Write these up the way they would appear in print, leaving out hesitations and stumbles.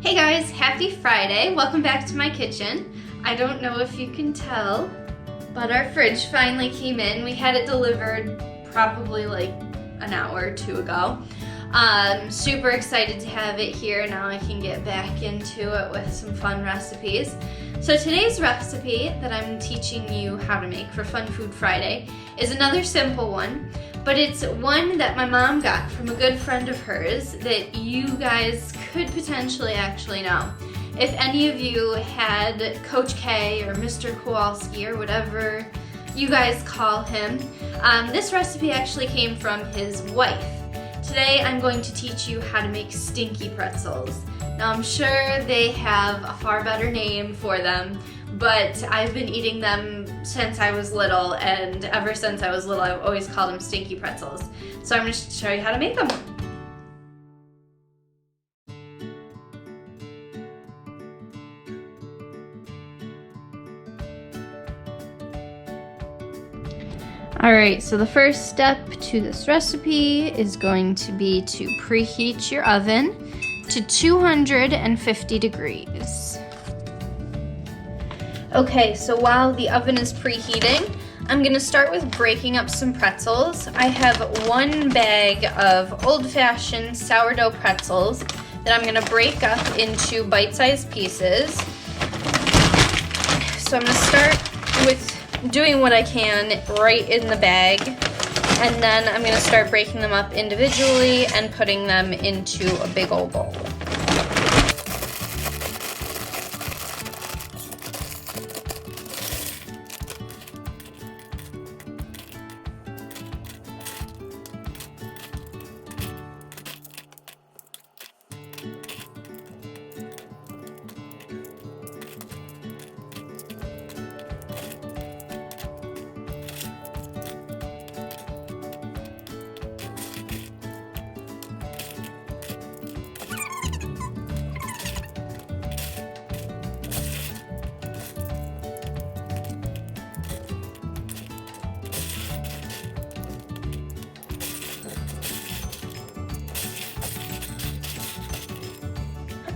Hey guys, happy Friday. Welcome back to my kitchen. I don't know if you can tell, but our fridge finally came in. We had it delivered probably like an hour or two ago. Super excited to have it here. Now I can get back into it with some fun recipes. So today's recipe that I'm teaching you how to make for Fun Food Friday is another simple one, but it's one that my mom got from a good friend of hers that you guys could potentially actually know. If any of you had Coach K or Mr. Kowalski or whatever you guys call him, this recipe actually came from his wife. Today I'm going to teach you how to make Stinky Pretzels. Now I'm sure they have a far better name for them, but I've been eating them since I was little, and ever since I was little I've always called them Stinky Pretzels. So I'm going to show you how to make them. Alright, so the first step to this recipe is going to be to preheat your oven to 250 degrees. Okay, so while the oven is preheating, I'm going to start with breaking up some pretzels. I have one bag of old-fashioned sourdough pretzels that I'm going to break up into bite-sized pieces. So I'm going to start with doing what I can right in the bag, and then I'm going to start breaking them up individually and putting them into a big old bowl.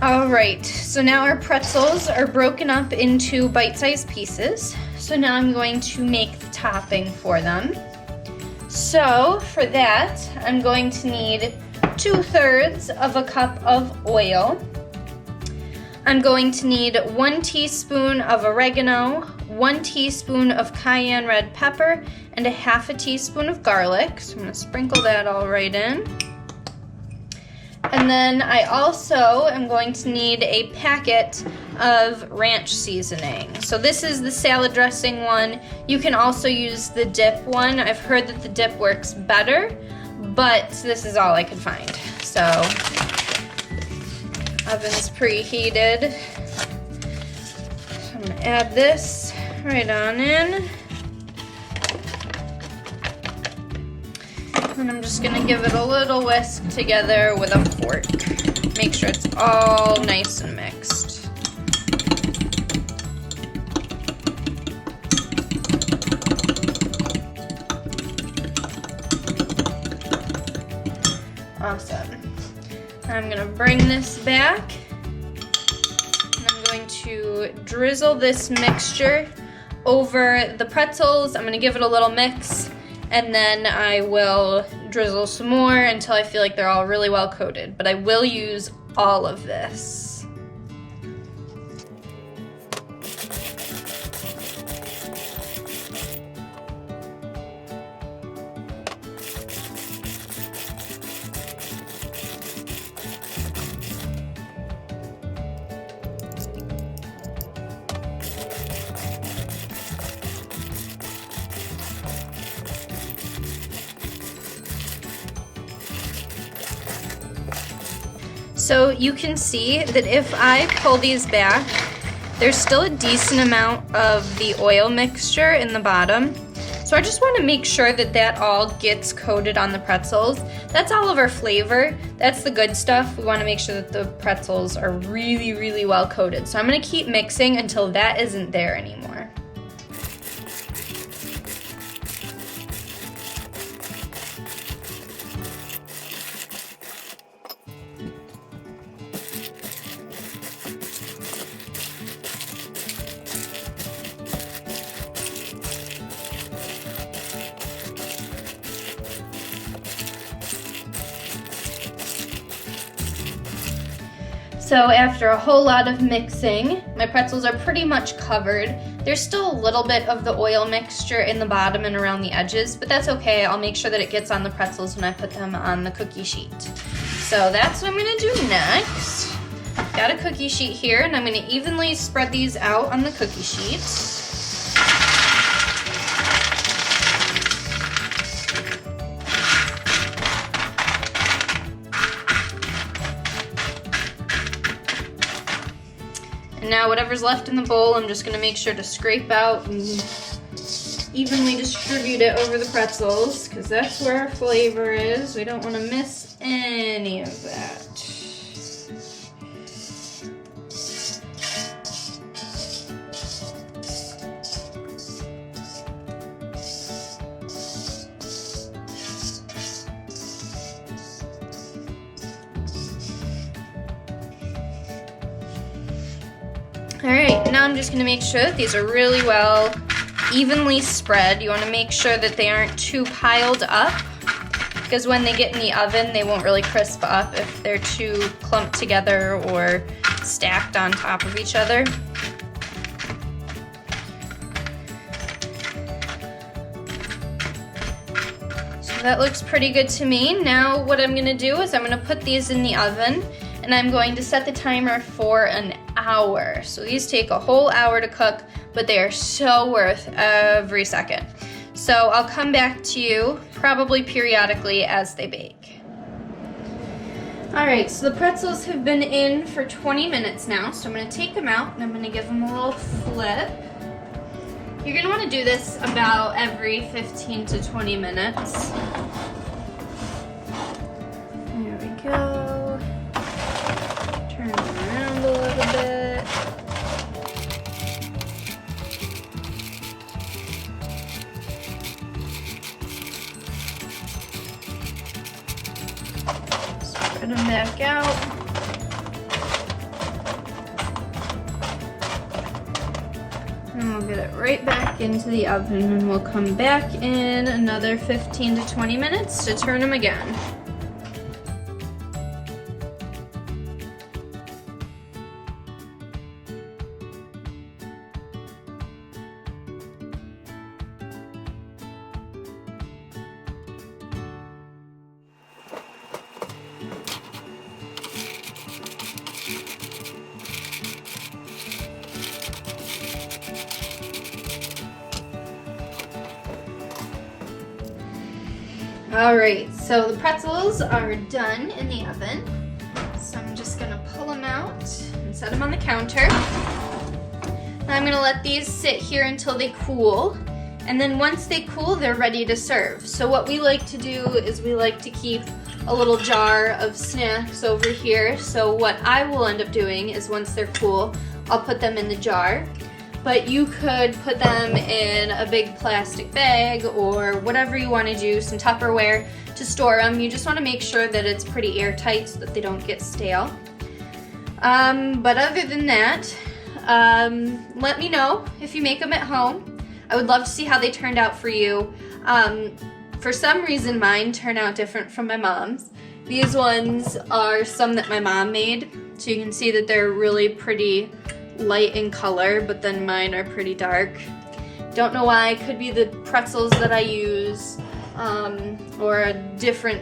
Alright, so now our pretzels are broken up into bite-sized pieces. So now I'm going to make the topping for them. So for that, I'm going to need 2/3 of a cup of oil. I'm going to need 1 teaspoon of oregano, 1 teaspoon of cayenne red pepper, and 1/2 teaspoon of garlic. So I'm going to sprinkle that all right in. And then I also am going to need a packet of ranch seasoning. So this is the salad dressing one. You can also use the dip one. I've heard that the dip works better, but this is all I could find. So oven's preheated. So I'm gonna add this right on in. And I'm just gonna give it a little whisk together with a fork. Make sure it's all nice and mixed. Awesome. I'm gonna bring this back, and I'm going to drizzle this mixture over the pretzels. I'm gonna give it a little mix, and then I will drizzle some more until I feel like they're all really well coated. But I will use all of this. So you can see that if I pull these back, there's still a decent amount of the oil mixture in the bottom. So I just want to make sure that that all gets coated on the pretzels. That's all of our flavor. That's the good stuff. We want to make sure that the pretzels are really, really well coated. So I'm going to keep mixing until that isn't there anymore. So after a whole lot of mixing, my pretzels are pretty much covered. There's still a little bit of the oil mixture in the bottom and around the edges, but that's okay. I'll make sure that it gets on the pretzels when I put them on the cookie sheet. So that's what I'm gonna do next. Got a cookie sheet here, and I'm gonna evenly spread these out on the cookie sheet. And now whatever's left in the bowl, I'm just gonna make sure to scrape out and evenly distribute it over the pretzels, because that's where our flavor is. We don't wanna miss any of that. All right, now I'm just gonna make sure that these are really well evenly spread. You wanna make sure that they aren't too piled up, because when they get in the oven, they won't really crisp up if they're too clumped together or stacked on top of each other. So that looks pretty good to me. Now what I'm gonna do is I'm gonna put these in the oven, and I'm going to set the timer for an hour. So these take a whole hour to cook, but they are so worth every second. So I'll come back to you probably periodically as they bake. All right, so the pretzels have been in for 20 minutes now, so I'm gonna take them out and I'm gonna give them a little flip. You're gonna wanna do this about every 15 to 20 minutes. There we go. Turn them around a little bit. Spread them back out. And we'll get it right back into the oven, and we'll come back in another 15 to 20 minutes to turn them again. All right, so the pretzels are done in the oven. So I'm just gonna pull them out and set them on the counter. Now I'm gonna let these sit here until they cool. And then once they cool, they're ready to serve. So what we like to do is we like to keep a little jar of snacks over here. So what I will end up doing is once they're cool, I'll put them in the jar. But you could put them in a big plastic bag or whatever you want to do, some Tupperware to store them. You just want to make sure that it's pretty airtight so that they don't get stale. But other than that, let me know if you make them at home. I would love to see how they turned out for you. For some reason, mine turn out different from my mom's. These ones are some that my mom made, so you can see that they're really pretty light in color, but then mine are pretty dark. Don't know why. It could be the pretzels that I use, or a different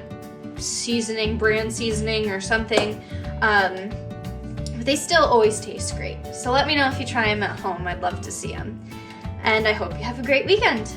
seasoning, brand seasoning or something. But they still always taste great. So let me know if you try them at home. I'd love to see them. And I hope you have a great weekend.